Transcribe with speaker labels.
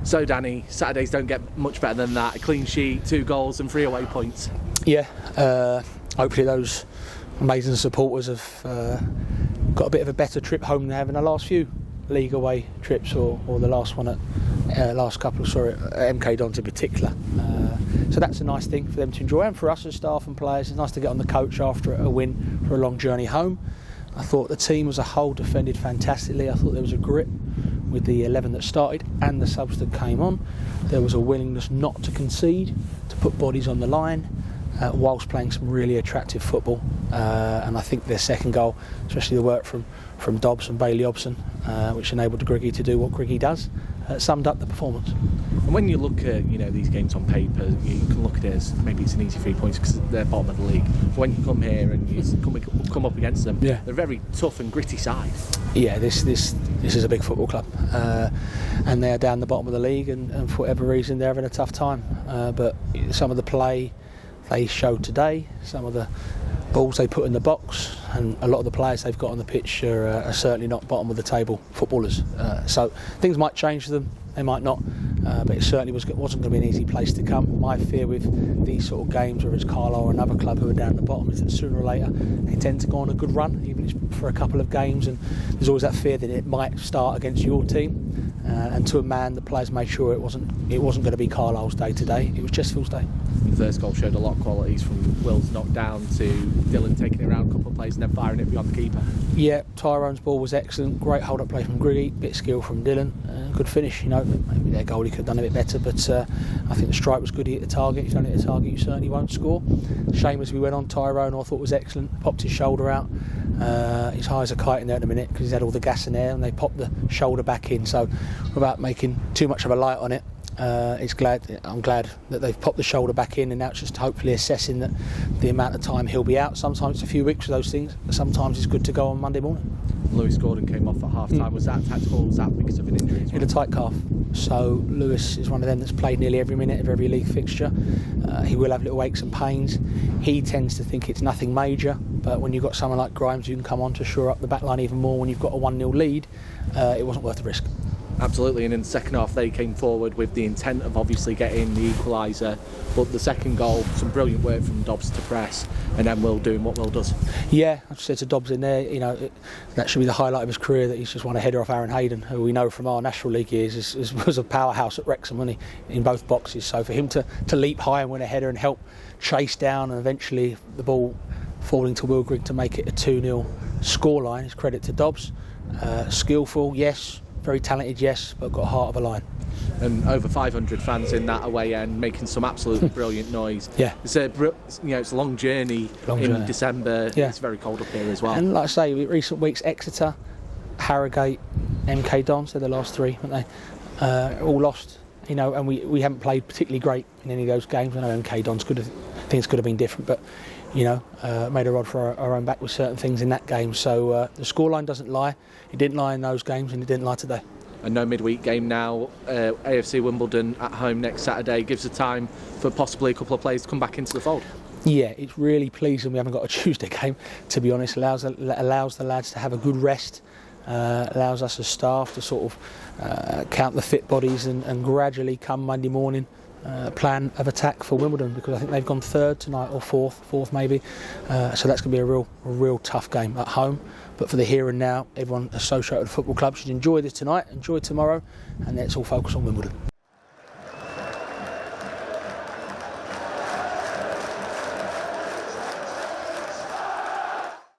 Speaker 1: So Danny, Saturdays don't get much better than that. A clean sheet, 2 goals and 3 away points.
Speaker 2: Yeah, hopefully those amazing supporters have got a bit of a better trip home than they have in the last few league away trips, or the last one at last couple at MK Dons in particular. So that's a nice thing for them to enjoy, and for us as staff and players. It's nice to get on the coach after a win for a long journey home. I thought the team as a whole defended fantastically. I thought there was a grip with the 11 that started and the subs that came on. There was a willingness not to concede, to put bodies on the line, whilst playing some really attractive football. And I think their second goal, especially the work from Dobbs and Bailey Obson, which enabled Griggy to do what Griggy does, summed up the performance.
Speaker 1: And when you look at these games on paper, you can look at it as maybe it's an easy 3 points because they're bottom of the league. But when you come here and you come up against them, they're a very tough and gritty side. Yeah, this is a big football club, and they're down the bottom of the league, and for whatever reason they're having a tough time. But some of the play they showed today, some of the balls they put in the box, and a lot of the players they've got on the pitch are certainly not bottom of the table footballers. So things might change for them, they might not, but it certainly wasn't going to be an easy place to come. My fear with these sort of games, whether it's Carlisle or another club who are down the bottom, is that sooner or later they tend to go on a good run, even if it's for a couple of games, and there's always that fear that it might start against your team. And to a man, the players made sure it wasn't going to be Carlisle's day today. It was Chesterfield's day. The first goal showed a lot of qualities, from Will's knock down to Dylan taking it around a couple of plays and then firing it beyond the keeper. Yeah, Tyrone's ball was excellent. Great hold-up play from Griggy, bit of skill from Dylan. Good finish. Maybe their goalie could have done a bit better, but I think the strike was good. He hit the target. If you don't hit the target, you certainly won't score. Shame as we went on. Tyrone, I thought, was excellent. Popped his shoulder out. He's high as a kite in there at the minute because he's had all the gas in there, and they popped the shoulder back in. So, without making too much of a light on it, I'm glad that they've popped the shoulder back in, and now it's just hopefully assessing that the amount of time he'll be out. Sometimes it's a few weeks for those things, but sometimes it's good to go on Monday morning. Lewis Gordon came off at half-time. Was that tactical, or was that because of an injury as well?
Speaker 2: He had a tight calf. So Lewis is one of them that's played nearly every minute of every league fixture. He will have little aches and pains. He tends to think it's nothing major, but when you've got someone like Grimes who can come on to shore up the back line even more when you've got a 1-0 lead, it wasn't worth the risk.
Speaker 1: Absolutely, and in the second half they came forward with the intent of obviously getting the equaliser, but the second goal, some brilliant work from Dobbs to press, and then Will doing what Will does. Yeah, I just said to Dobbs in there, that should be the highlight of his career, that he's just won a header off Aaron Hayden, who we know from our National League years was a powerhouse at Wrexham, wasn't he, in both boxes. So for him to leap high and win a header and help chase down, and eventually the ball falling to Will Grigg to make it a 2-0 scoreline, is credit to Dobbs. Skillful, yes. Very talented, yes, but got a heart of a lion. And over 500 fans in that away end, making some absolute brilliant noise. Yeah, it's a long journey in December. Yeah. It's very cold up here as well. And
Speaker 2: like I say, recent weeks, Exeter, Harrogate, MK Dons, they're the last 3, haven't they? All lost. And we haven't played particularly great in any of those games. I know MK Dons things could have been different, but made a rod for our own back with certain things in that game. So the scoreline doesn't lie. It didn't lie in those games, and it didn't lie today.
Speaker 1: And no midweek game now. AFC Wimbledon at home next Saturday gives the time for possibly a couple of players to come back into the fold.
Speaker 2: Yeah, it's really pleasing we haven't got a Tuesday game, to be honest. Allows the lads to have a good rest. Allows us as staff to sort of count the fit bodies and gradually come Monday morning plan of attack for Wimbledon, because I think they've gone 3rd tonight, or 4th maybe. So that's going to be a real tough game at home. But for the here and now, everyone associated with the football club should enjoy this tonight, enjoy tomorrow, and let's all focus on Wimbledon.